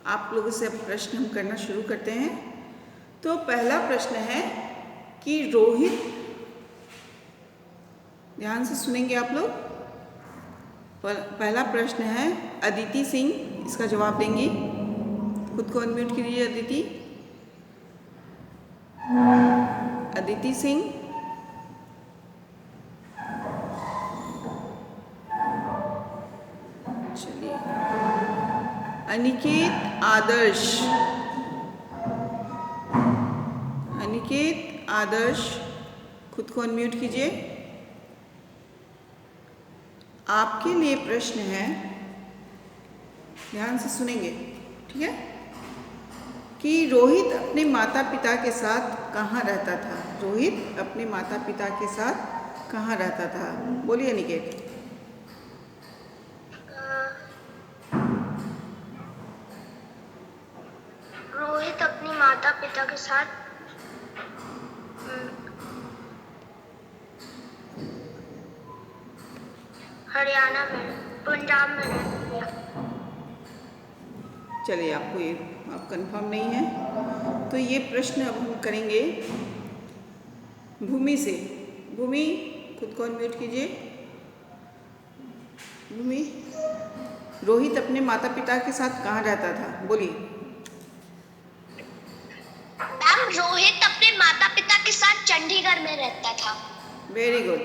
आप लोगों से अब प्रश्न हम करना शुरू करते हैं। तो पहला प्रश्न है कि रोहित, ध्यान से सुनेंगे आप लोग। पहला प्रश्न है, अदिति सिंह इसका जवाब देंगी। खुद को अनम्यूट कीजिए अदिति। अदिति सिंह। चलिए, अनिकेत आदर्श। अनिकेत आदर्श, खुद को अनम्यूट कीजिए। आपके लिए प्रश्न है, ध्यान से सुनेंगे, ठीक है, कि रोहित अपने माता पिता के साथ कहाँ रहता था। रोहित अपने माता पिता के साथ कहाँ रहता था? बोलिए अनिकेत। रोहित अपनी माता पिता के साथ हरियाणा में, पंजाब में रहता है। चलिए, आपको ये आप कंफर्म नहीं है, तो ये प्रश्न अब हम करेंगे भूमि से। भूमि, खुद को अनम्यूट कीजिए। भूमि, रोहित अपने माता पिता के साथ कहाँ रहता था? बोलिए। मैम, रोहित अपने माता पिता के साथ चंडीगढ़ में रहता था। वेरी गुड,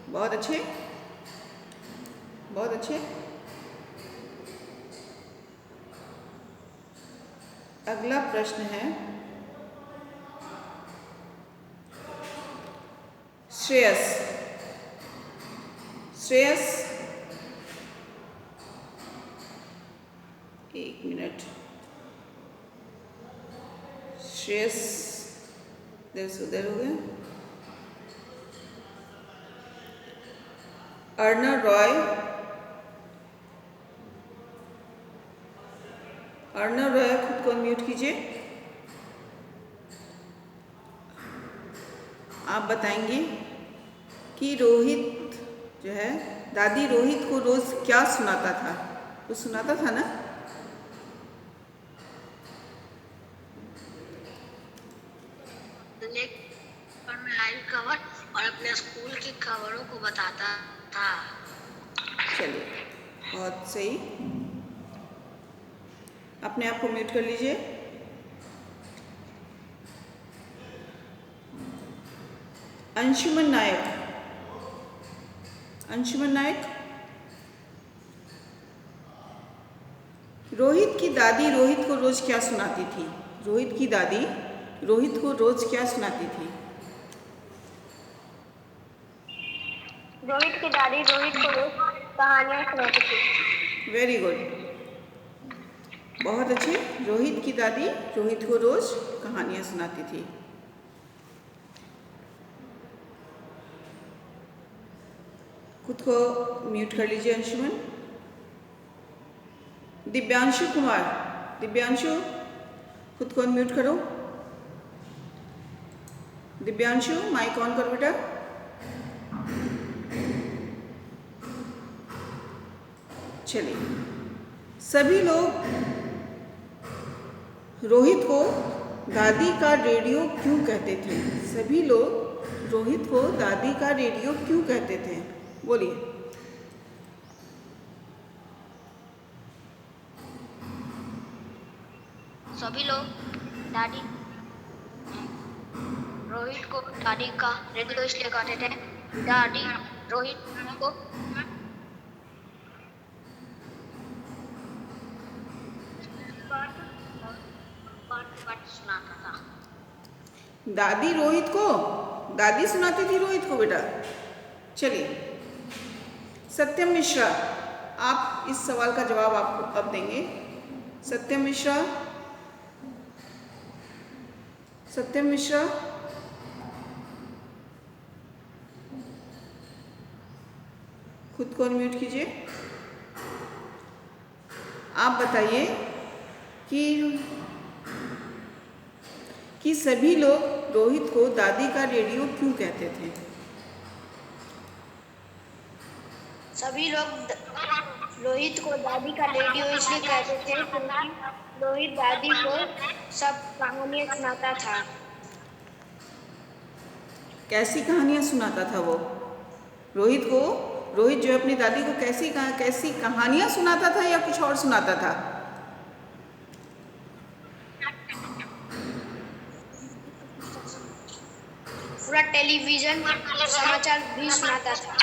बहुत अच्छे, बहुत अच्छे। अगला प्रश्न है, श्रेयस। श्रेयस, एक मिनट। श्रेयस इधर से उधर हो गया। अर्णव रॉय। अर्णव रॉय, खुद को अनम्यूट कीजिए। आप बताएंगे कि रोहित जो है, दादी रोहित को रोज क्या सुनाता था? वो सुनाता था ना? पर में लाइव कवर और अपने स्कूल की खबरों को बताता था। चलिए, बहुत सही। अपने आप को म्यूट कर लीजिए। अंशुमन नायक। अंशुमन नायक, रोहित की दादी रोहित को रोज क्या सुनाती थी? रोहित की दादी रोहित को रोज क्या सुनाती थी? रोहित की दादी रोहित को रोज कहानियां सुनाती थी। वेरी गुड, बहुत अच्छे। रोहित की दादी रोहित को रोज कहानियां सुनाती थी। खुद को म्यूट कर लीजिए अंशुमन। दिव्यांशु कुमार। दिव्यांशु, खुद को अनम्यूट करो। दिव्यांशु, माइक ऑन करो बेटा। चलिए, सभी लोग रोहित को दादी का रेडियो क्यों कहते थे? सभी लोग रोहित को दादी का रेडियो क्यों कहते थे? बोलिए। सभी लोग दादी रोहित को दादी का रेडियो इसलिए कहते थे, दादी रोहित को पाठ सुनाता था। दादी रोहित को दादी सुनाती थी रोहित को बेटा। चलिए, सत्यम मिश्रा, आप इस सवाल का जवाब आपको अब देंगे। सत्यम मिश्रा। सत्यम मिश्रा, खुद को अनम्यूट कीजिए। आप बताइए कि सभी लोग रोहित को दादी का रेडियो क्यों कहते थे? सभी लोग रोहित को दादी का रेडियो इसलिए कहते थे क्योंकि रोहित दादी को सब कहानियां सुनाता था। कैसी कहानियाँ सुनाता था वो? रोहित जो है अपनी दादी को कैसी कहानियाँ सुनाता था या कुछ और सुनाता था? पूरा टेलीविजन समाचार भी सुनाता था।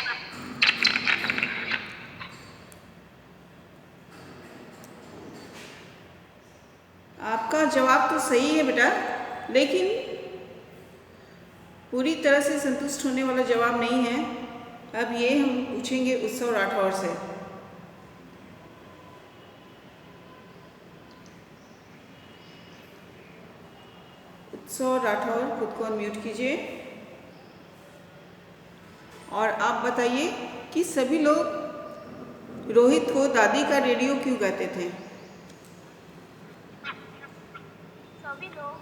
आपका जवाब तो सही है बेटा, लेकिन पूरी तरह से संतुष्ट होने वाला जवाब नहीं है। अब ये हम पूछेंगे उत्सव राठौर से। उत्सव राठौर, खुद को अनम्यूट कीजिए और आप बताइए कि सभी लोग रोहित को दादी का रेडियो क्यों कहते थे? सभी लोग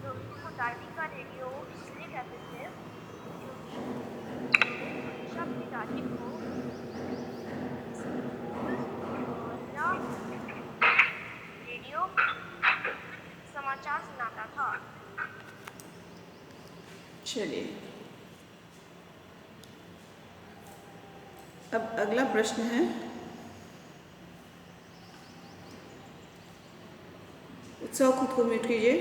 रोहित को दादी का रेडियो इसलिए कहते थे क्योंकि रोहित हमेशा अपनी दादी को स्कूल या रेडियो समाचार सुनाता था। चलिए, अब अगला प्रश्न है। उत्सव, खुद को म्यूट कीजिए।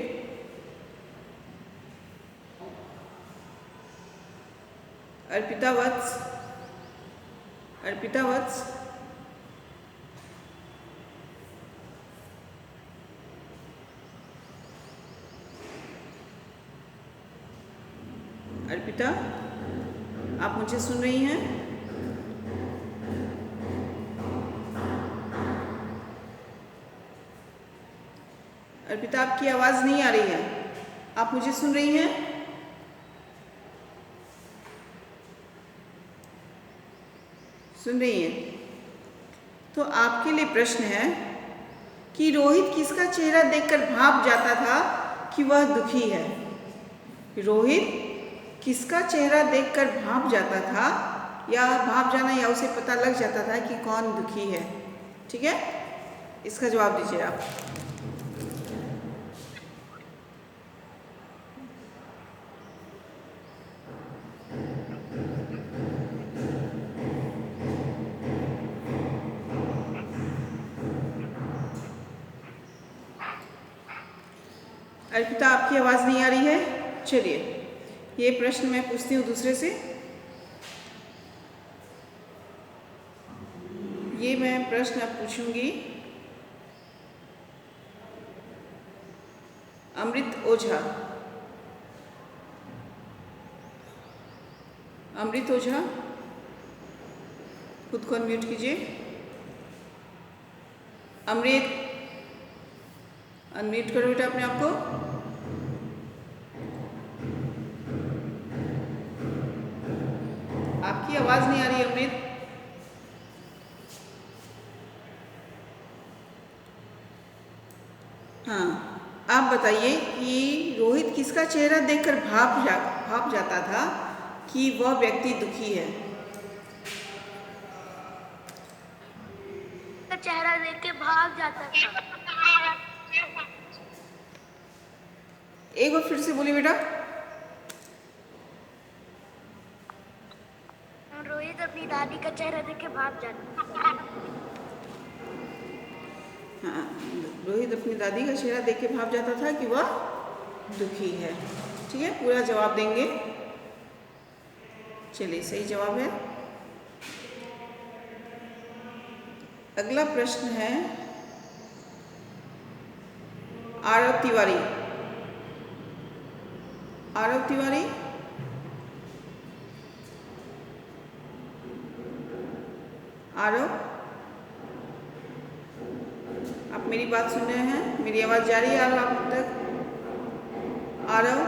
अर्पिता वत्स, अर्पिता वत्स, अर्पिता, आप मुझे सुन रही हैं? अर्पिता, आपकी आवाज़ नहीं आ रही है। आप मुझे सुन रही हैं? सुन रही हैं? तो आपके लिए प्रश्न है कि रोहित किसका चेहरा देखकर भाप जाता था कि वह दुखी है? रोहित किसका चेहरा देखकर भाप जाता था, या भाप जाना या उसे पता लग जाता था कि कौन दुखी है? ठीक है, इसका जवाब दीजिए आप। अर्पिता, आपकी आवाज़ नहीं आ रही है। चलिए, ये प्रश्न मैं पूछती हूँ दूसरे से। ये मैं प्रश्न अब पूछूंगी अमृत ओझा। अमृत ओझा, खुद को अनम्यूट कीजिए। अमृत, अनम्यूट करो बेटा अपने आप को। आपकी आवाज़ नहीं आ रही अमृत। हाँ, आप बताइए कि रोहित किसका चेहरा देखकर भाप जाता था कि वह व्यक्ति दुखी है? चेहरा देख के भाग जाता था। एक बार फिर से बोलिए बेटा। रोहित अपनी दादी का चेहरा देख के भाग जाता था। हाँ, रोहित अपनी दादी का चेहरा देख के भाप जाता था कि वह दुखी है। ठीक है, पूरा जवाब देंगे। चलिए, सही जवाब है। अगला प्रश्न है आरव तिवारी। आरव तिवारी, आरव, आप मेरी बात सुन रहे हैं? मेरी आवाज़ जा रही है आरव आप तक? आरव,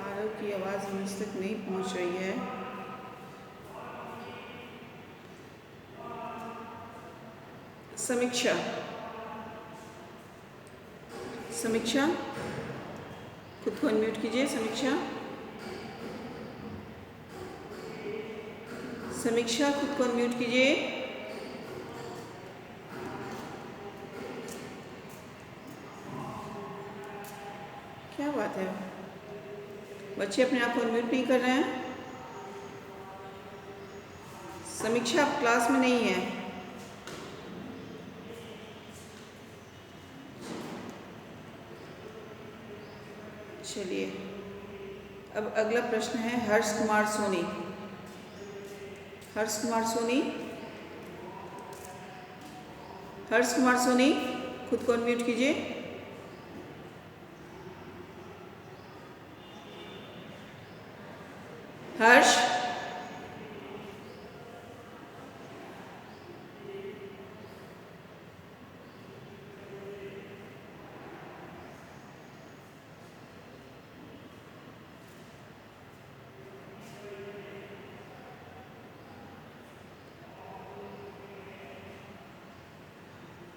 आरव की आवाज़ मुझ तक नहीं पहुंच रही है। समीक्षा, समीक्षा, खुद को अनम्यूट कीजिए। समीक्षा, समीक्षा खुद को अनम्यूट कीजिए। क्या बात है, बच्चे अपने आप को अनम्यूट नहीं कर रहे हैं। समीक्षा आप क्लास में नहीं है। चलिए, अब अगला प्रश्न है हर्ष कुमार सोनी। हर्ष कुमार सोनी, हर्ष कुमार सोनी खुद को अनम्यूट कीजिए। हर्ष,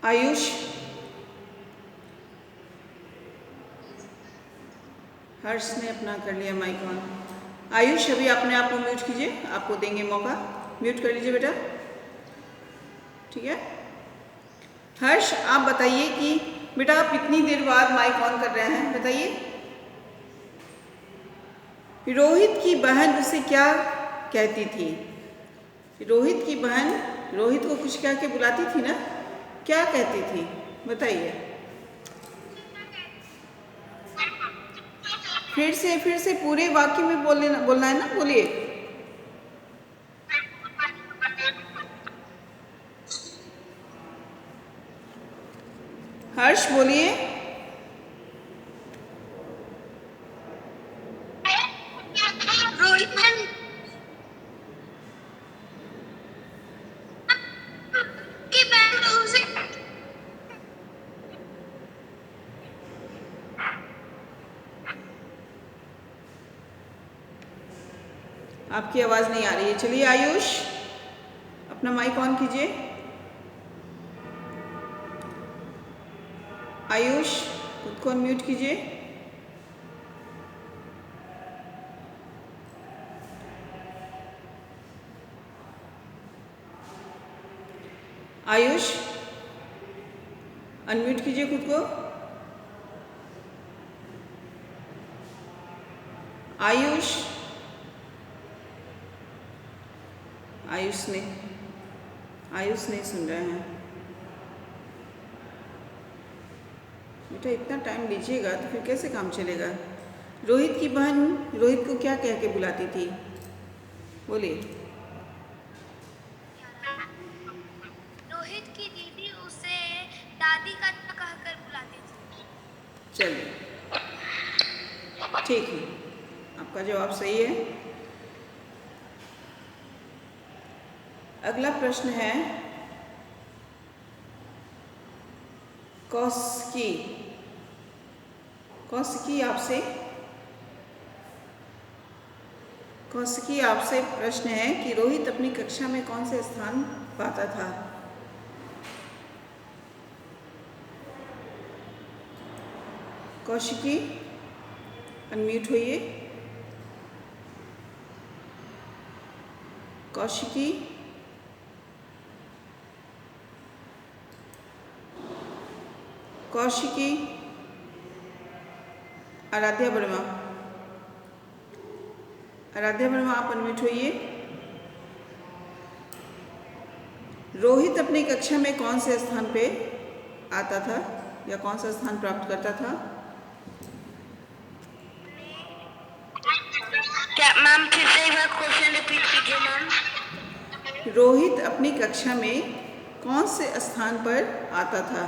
आयुष, हर्ष ने अपना कर लिया माइक ऑन। आयुष अभी अपने आप को म्यूट कीजिए, आपको देंगे मौका। म्यूट कर लीजिए बेटा, ठीक है। हर्ष आप बताइए कि बेटा आप कितनी देर बाद माइक ऑन कर रहे हैं, बताइए। रोहित की बहन उसे क्या कहती थी? रोहित की बहन रोहित को कुछ कह के बुलाती थी ना, क्या कहती थी बताइए। फिर से पूरे वाक्य में बोलना है ना, बोलिए। हर्ष बोलिए। आपकी आवाज़ नहीं आ रही है। चलिए आयुष अपना माइक ऑन कीजिए। आयुष खुद को अनम्यूट कीजिए। आयुष अनम्यूट कीजिए खुद को। आयुष, आयुष नहीं सुन रहे हैं। बेटा इतना टाइम लीजिएगा तो फिर कैसे काम चलेगा। रोहित की बहन रोहित को क्या कह के बुलाती थी, बोलिए। रोहित की दीदी उसे दादी का कहकर बुलाती थी। चलिए ठीक है, आपका जवाब सही है। अगला प्रश्न है कौशिकी। कौशिकी आपसे प्रश्न है कि रोहित अपनी कक्षा में कौन से स्थान पाता था। कौशिकी अनम्यूट होइए। कौशिकी, कौशिकी, आराध्या वर्मा, आराध्या वर्मा आप अनम्यूट होइए। रोहित अपनी कक्षा में कौन से स्थान पे आता था या कौन सा स्थान प्राप्त करता था? क्या मैम फिर से एक बार क्वेश्चन रिपीट कीजिए मैम। रोहित अपनी कक्षा में कौन से स्थान पर आता था?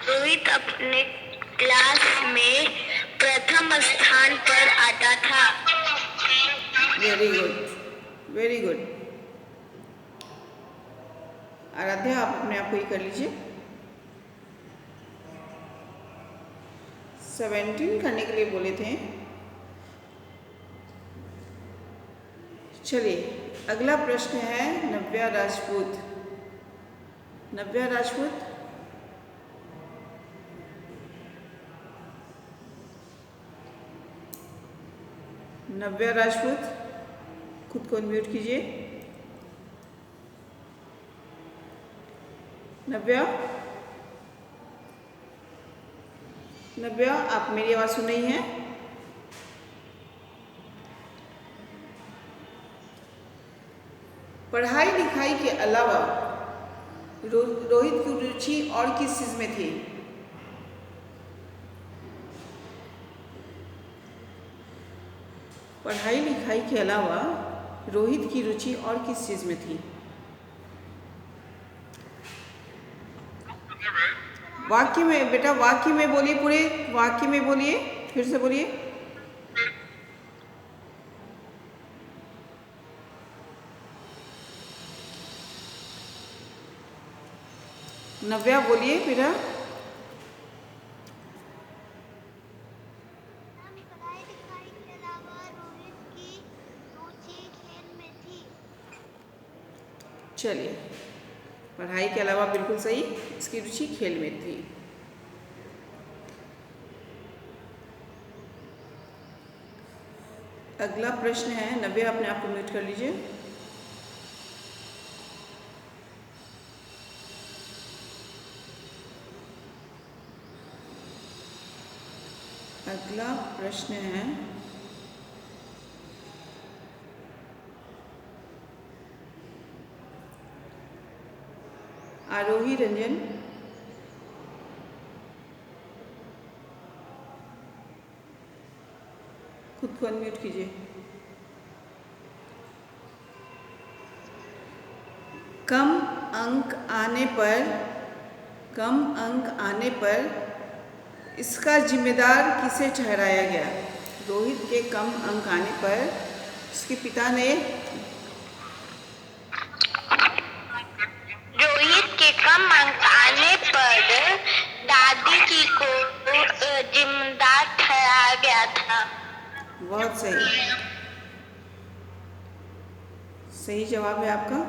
रोहित अपने क्लास में प्रथम स्थान पर आता था। Very good, very good. Aaradhya आप अपने आप को ही कर लीजिए। 17 करने के लिए बोले थे। चलिए अगला प्रश्न है नव्या राजपूत। नव्या राजपूत, नव्या राजपूत, खुद को अनम्यूट कीजिए। नव्या, नव्या, आप मेरी आवाज़ सुन रही हैं? पढ़ाई लिखाई के अलावा रोहित की रुचि और किस चीज़ में थी? पढ़ाई लिखाई के अलावा रोहित की रुचि और किस चीज़ में थी? वाक्य में बेटा, वाक्य में बोलिए, पूरे वाक्य में बोलिए, फिर से बोलिए। नव्या बोलिए बेटा। पढ़ाई लिखाई के अलावा रोहित की रुचि खेल में थी। चलिए, पढ़ाई के अलावा बिल्कुल सही, इसकी रुचि खेल में थी। अगला प्रश्न है, नव्या अपने आप को म्यूट कर लीजिए। अगला प्रश्न है, आरोही रंजन, खुद को अनम्यूट कीजिए। कम अंक आने पर इसका जिम्मेदार किसे ठहराया गया? रोहित के कम अंक आने पर उसके पिता ने रोहित के कम अंक आने पर दादी जी को जिम्मेदार ठहराया गया था। बहुत सही, सही जवाब है आपका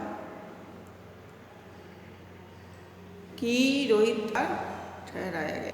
कि रोहित का ठहराया गया।